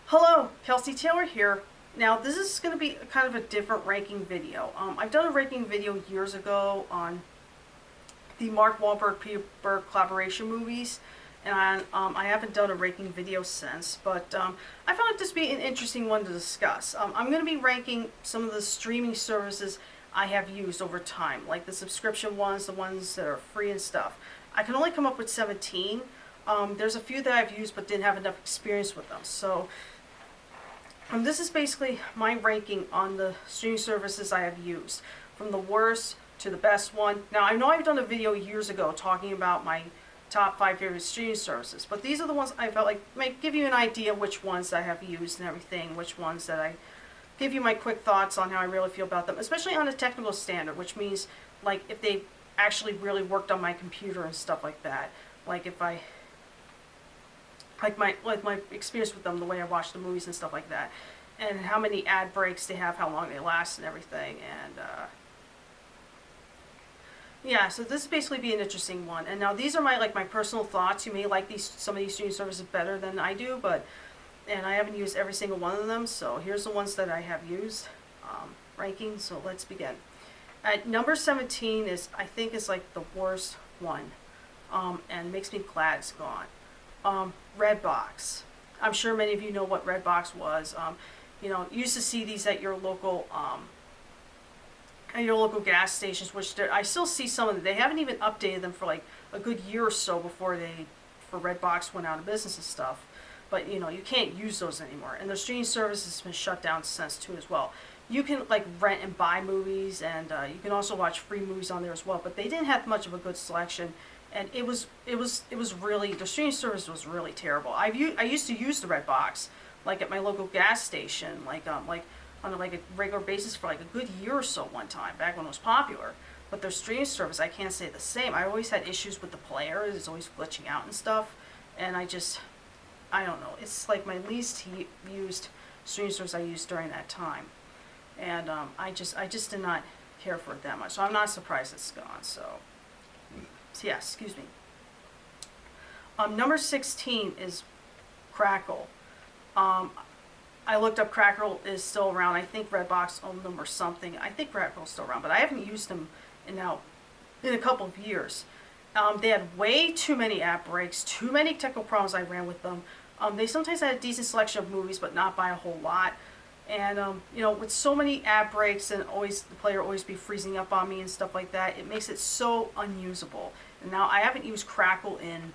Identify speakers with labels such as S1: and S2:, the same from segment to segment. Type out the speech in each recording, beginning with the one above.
S1: Hello, Kelsey Taylor here. Now this is going to be kind of a different ranking video. I've done a ranking video years ago on the Mark Wahlberg Peter Berg collaboration movies, and I haven't done a ranking video since. But I found this to be an interesting one to discuss. I'm going to be ranking some of the streaming services I have used over time, like the subscription ones, the ones that are free and stuff. I can only come up with 17. There's a few that I've used but didn't have enough experience with them. So this is basically my ranking on the streaming services I have used, from the worst to the best one. Now, I know I've done a video years ago talking about my top 5 favorite streaming services, but these are the ones I felt like might give you an idea which ones I have used and everything, which ones that I give you my quick thoughts on how I really feel about them, especially on a technical standard, which means like if they actually really worked on my computer and stuff like that. Like if I my experience with them, the way I watch the movies and stuff like that, and how many ad breaks they have, how long they last, and everything. And yeah, so this basically be an interesting one. And now these are my personal thoughts. You may like some of these streaming services better than I do, and I haven't used every single one of them. So here's the ones that I have used, ranking. So let's begin. At number 17 is, I think, is like the worst one, and makes me glad it's gone. Redbox. I'm sure many of you know what Redbox was. You used to see these at your local gas stations, which I still see some of them. They haven't even updated them for like a good year or so before Redbox went out of business and stuff. But you can't use those anymore, and their streaming service has been shut down since too as well. You can like rent and buy movies, and you can also watch free movies on there as well. But they didn't have much of a good selection. And it was really, the streaming service was really terrible. I used to use the Redbox, like at my local gas station, like on a regular basis for like a good year or so one time, back when it was popular. But their streaming service, I can't say the same. I always had issues with the player. It's always glitching out and stuff. And I don't know. It's like my least used streaming service I used during that time. And I just did not care for it that much. So I'm not surprised it's gone. So yeah, excuse me. Number 16 is Crackle. I looked up, Crackle is still around. I think Redbox owned them or something. I think Crackle's still around, but I haven't used them in a couple of years. They had way too many app breaks, too many technical problems I ran with them. They sometimes had a decent selection of movies, but not by a whole lot. And with so many ad breaks and always the player always be freezing up on me and stuff like that, it makes it so unusable. And now I haven't used Crackle in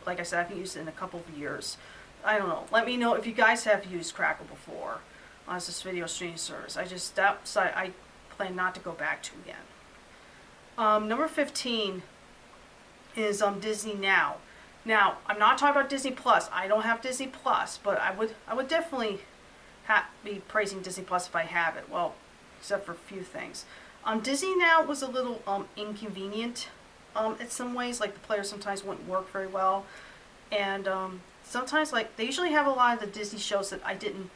S1: like I said, I haven't used it in a couple of years. I don't know. Let me know if you guys have used Crackle before as this video streaming service. I plan not to go back to again. Number 15 is Disney Now. Now, I'm not talking about Disney Plus. I don't have Disney Plus, but I would definitely be praising Disney Plus if I have it. Well, except for a few things. Disney Now was a little inconvenient in some ways. Like the player sometimes wouldn't work very well, and sometimes like they usually have a lot of the Disney shows that I didn't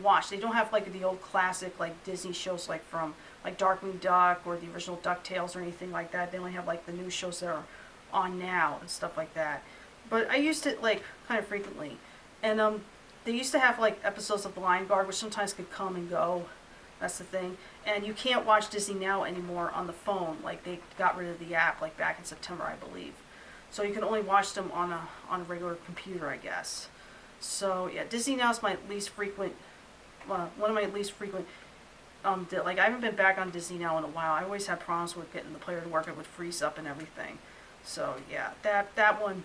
S1: watch. They don't have like the old classic like Disney shows like from like Darkwing Duck or the original DuckTales or anything like that. They only have like the new shows that are on now and stuff like that. But I used it like kind of frequently, and they used to have like episodes of The Lion Guard, which sometimes could come and go. That's the thing. And you can't watch Disney Now anymore on the phone. Like they got rid of the app like back in September, I believe. So you can only watch them on a regular computer, I guess. So yeah, Disney Now is my least frequent, one of my least frequent. Like I haven't been back on Disney Now in a while. I always had problems with getting the player to work. It would freeze up and everything. So yeah, that one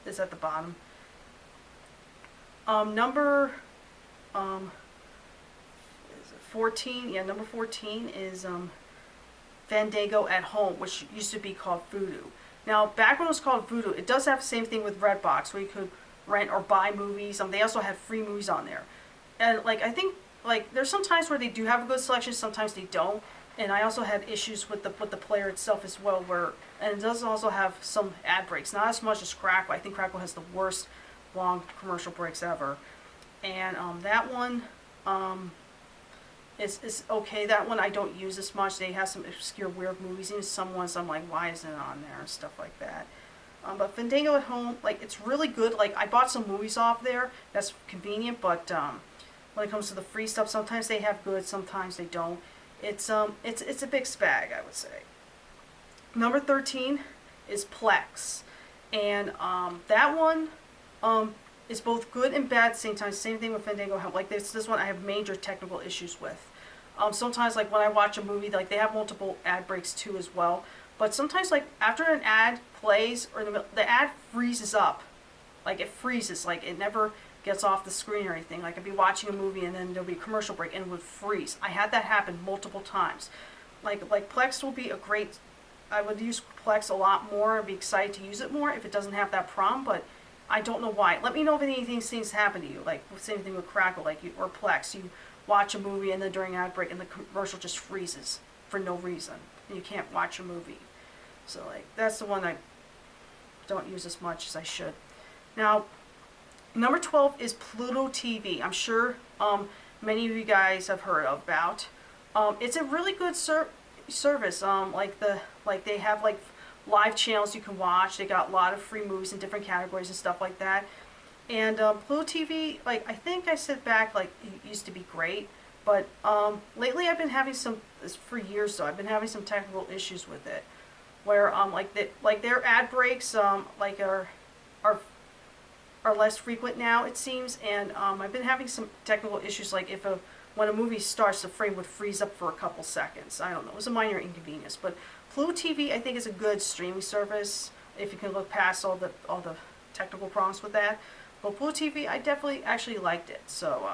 S1: is at the bottom. Number 14, yeah, number 14 is Fandango at Home, which used to be called Vudu. Now, back when it was called Vudu, it does have the same thing with Redbox, where you could rent or buy movies. They also have free movies on there. And like I think like there's some times where they do have a good selection, sometimes they don't. And I also have issues with the player itself as well, and it does also have some ad breaks. Not as much as Crackle. I think Crackle has the worst long commercial breaks ever. And that one is okay. That one I don't use as much. They have some obscure weird movies, and some ones I'm like, why isn't it on there and stuff like that. But Fandango at home, like it's really good. Like I bought some movies off there. That's convenient, but when it comes to the free stuff, sometimes they have good, sometimes they don't. It's a big spag, I would say. Number 13 is Plex, and that one is both good and bad at the same time. Same thing with Fandango. Like this one, I have major technical issues with. Sometimes, like when I watch a movie, like they have multiple ad breaks too as well. But sometimes, like after an ad plays or the ad freezes up, like it freezes, like it never gets off the screen or anything. Like I'd be watching a movie and then there'll be a commercial break and it would freeze. I had that happen multiple times. Like Plex will be a great. I would use Plex a lot more. I'd be excited to use it more if it doesn't have that problem, but I don't know why. Let me know if any of these things happen to you. Like same thing with Crackle, like you or Plex. You watch a movie and then during ad break and the commercial just freezes for no reason and you can't watch a movie. So like that's the one I don't use as much as I should. Now, number 12 is Pluto TV. I'm sure many of you guys have heard about. It's a really good service. Like they have like live channels you can watch. They got a lot of free movies in different categories and stuff like that. And Pluto TV, like I think I said back, like it used to be great, but lately I've been having for years though, I've been having some technical issues with it, where like their ad breaks like are less frequent now it seems, and I've been having some technical issues, like when a movie starts, the frame would freeze up for a couple seconds. I don't know, it was a minor inconvenience, but Pluto TV I think is a good streaming service if you can look past all the technical problems with that. But Pluto TV, I definitely actually liked it, so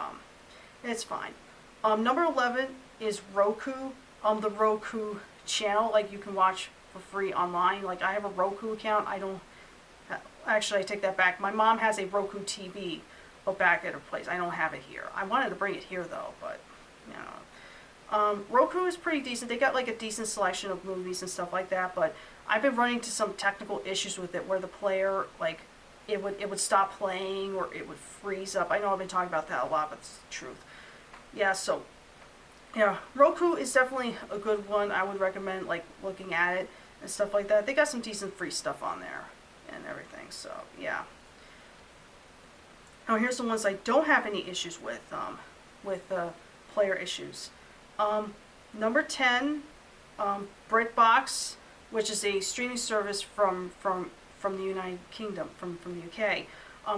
S1: it's fine. Number 11 is Roku. The Roku channel, like you can watch for free online. Like I have a Roku account. Actually, I take that back. My mom has a Roku TV, but back at her place. I don't have it here. I wanted to bring it here though, but you know. Roku is pretty decent. They got like a decent selection of movies and stuff like that, but I've been running into some technical issues with it where the player, like, it would stop playing or it would freeze up. I know I've been talking about that a lot, but it's the truth. Yeah, so yeah, Roku is definitely a good one. I would recommend like looking at it and stuff like that. They got some decent free stuff on there and everything. So yeah. Now here's the ones I don't have any issues with player issues. Number 10, BritBox, which is a streaming service from the United Kingdom, from the UK,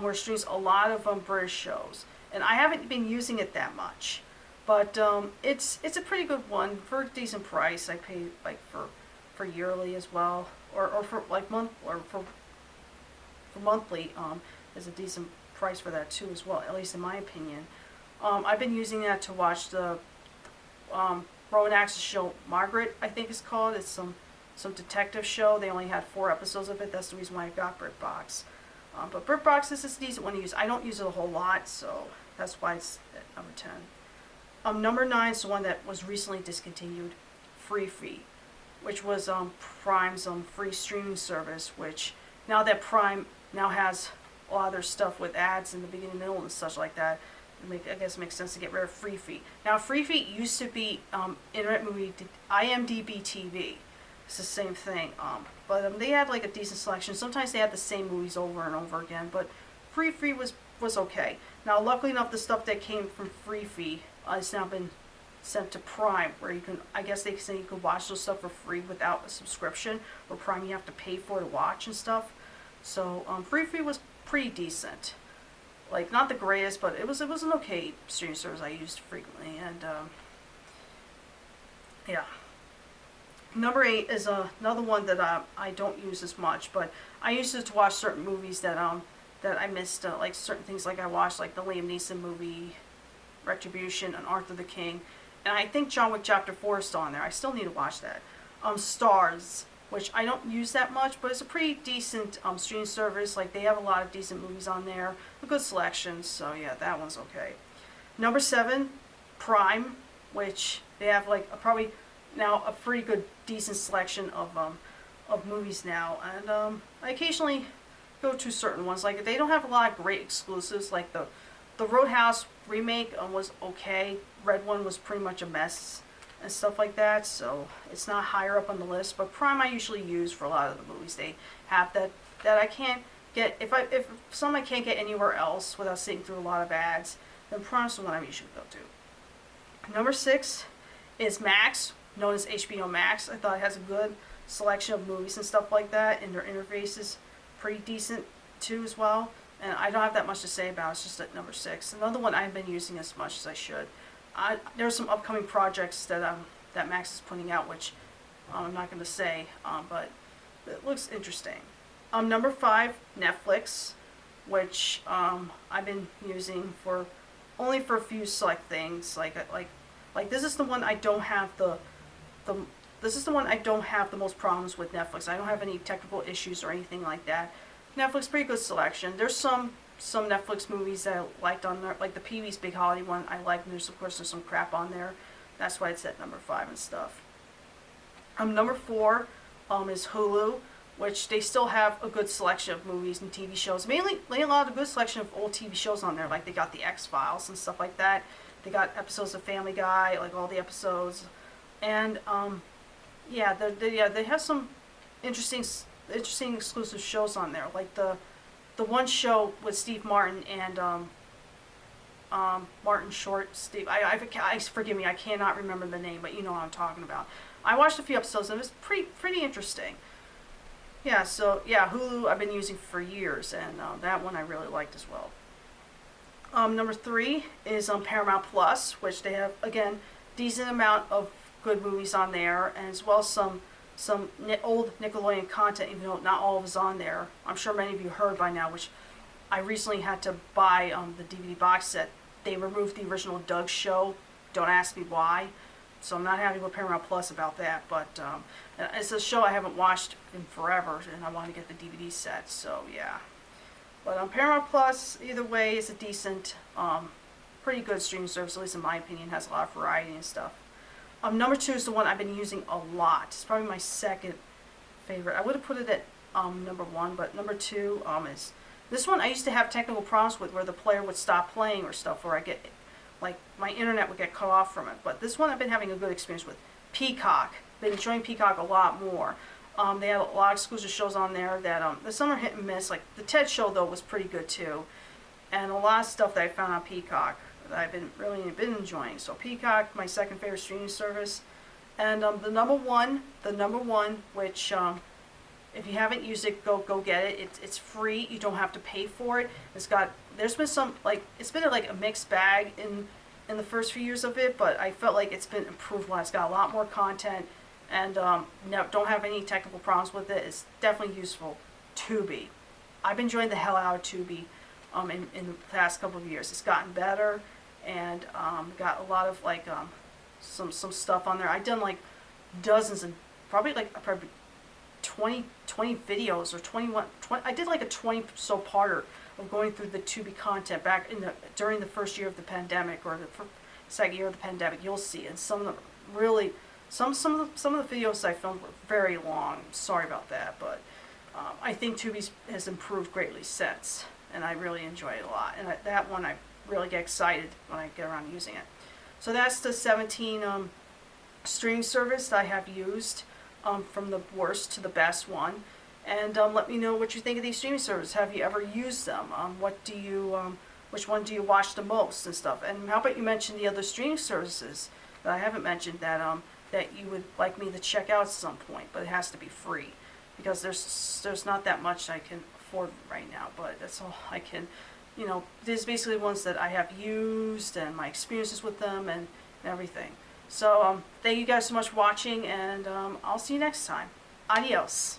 S1: where it streams a lot of British shows. And I haven't been using it that much, but it's a pretty good one for a decent price. I pay like for yearly as well, or for like for monthly is a decent price for that too as well, at least in my opinion. I've been using that to watch the Rowan Atkinson show, Margaret, I think it's called. It's some detective show. They only had 4 episodes of it. That's the reason why I got BritBox. But BritBox is a decent one to use. I don't use it a whole lot, so that's why it's at number 10. Number 9 is the one that was recently discontinued, FreeFeed, which was Prime's free streaming service, which now that Prime now has a lot of their stuff with ads in the beginning, middle, and such like that, I guess it makes sense to get rid of FreeFeed. Now, FreeFeed used to be Internet Movie, IMDb TV. It's the same thing, but they had like a decent selection. Sometimes they had the same movies over and over again, but FreeFeed was okay. Now, luckily enough, the stuff that came from FreeFeed has now been sent to Prime, where you can, I guess they say you can watch those stuff for free without a subscription, or Prime you have to pay for to watch and stuff. So FreeFeed was pretty decent. Like, not the greatest, but it was an okay streaming service I used frequently, and yeah. Number 8 is another one that I don't use as much, but I used it to watch certain movies that I missed, like certain things, like I watched like the Liam Neeson movie, Retribution, and Arthur the King, and I think John Wick Chapter 4 is still on there. I still need to watch that. Stars, which I don't use that much, but it's a pretty decent streaming service. Like, they have a lot of decent movies on there, a good selection, so yeah, that one's okay. Number 7, Prime, which they have like probably now a pretty good, decent selection of movies now, and I occasionally go to certain ones. Like, they don't have a lot of great exclusives. Like the Roadhouse remake was okay. Red One was pretty much a mess and stuff like that, so it's not higher up on the list. But Prime I usually use for a lot of the movies. They have that that I can't get, if something I can't get anywhere else without sitting through a lot of ads, then Prime is the one I usually go to. Number 6 is Max, known as HBO Max. I thought it has a good selection of movies and stuff like that, and their interface is pretty decent too as well. And I don't have that much to say about it. It's just at number 6. Another one I haven't been using as much as I should. There's some upcoming projects that Max is putting out, which I'm not going to say, but it looks interesting. Number 5, Netflix, which I've been using only for a few select things. Like this is the one I don't have this is the one I don't have the most problems with Netflix. I don't have any technical issues or anything like that. Netflix, pretty good selection. There's some Netflix movies that I liked on there, like the Pee-wee's Big Holiday one I like, and there's some crap on there. That's why it's at number 5 and stuff. Number 4 is Hulu, which they still have a good selection of movies and TV shows. Mainly a lot of good selection of old TV shows on there, like they got the X-Files and stuff like that. They got episodes of Family Guy, like all the episodes. And they have some interesting exclusive shows on there, like the one show with Steve Martin and Martin Short. Forgive me, I cannot remember the name, but you know what I'm talking about. I watched a few episodes and it was pretty interesting. Yeah, so yeah, Hulu I've been using for years, and that one I really liked as well. Number 3 is Paramount Plus, which they have, again, decent amount of good movies on there, and as well as some old Nickelodeon content, even though not all of it's on there. I'm sure many of you heard by now, which I recently had to buy the DVD box set. They removed the original Doug Show. Don't ask me why. So I'm not happy with Paramount Plus about that, but it's a show I haven't watched in forever, and I want to get the DVD set, so yeah. But Paramount Plus, either way, is a decent, pretty good streaming service, at least in my opinion. Has a lot of variety and stuff. Number 2 is the one I've been using a lot. It's probably my second favorite. I would have put it at number 1, but number 2 is this one. I used to have technical problems with, where the player would stop playing or stuff, or like my internet would get cut off from it. But this one I've been having a good experience with. Peacock. Been enjoying Peacock a lot more. They had a lot of exclusive shows on there that some are hit and miss. Like the Ted Show though was pretty good too, and a lot of stuff that I found on Peacock that I've been enjoying. So Peacock, my second favorite streaming service, and the number one, which if you haven't used it, go get it. It's free. You don't have to pay for it. There's been some, it's been like a mixed bag in the first few years of it, but I felt like it's been improved a lot. It's got a lot more content, and don't have any technical problems with it. It's definitely useful. Tubi. I've been enjoying the hell out of Tubi in the past couple of years. It's gotten better, and got a lot of some stuff on there. I've done like dozens and probably 20 videos or 21. I did like a 20 parter of going through the Tubi content back during the first year of the pandemic, or the second year of the pandemic. You'll see, and some of the videos I filmed were very long. Sorry about that, but I think Tubi has improved greatly since, and I really enjoy it a lot. And that one I really get excited when I get around using it. So that's the 17 streaming service that I have used, from the worst to the best one. And let me know what you think of these streaming services. Have you ever used them? Which one do you watch the most and stuff? And how about you mention the other streaming services that I haven't mentioned that you would like me to check out at some point, but it has to be free, because there's not that much I can afford right now, but that's all I can, these basically ones that I have used and my experiences with them and everything. So thank you guys so much for watching, and I'll see you next time. Adios.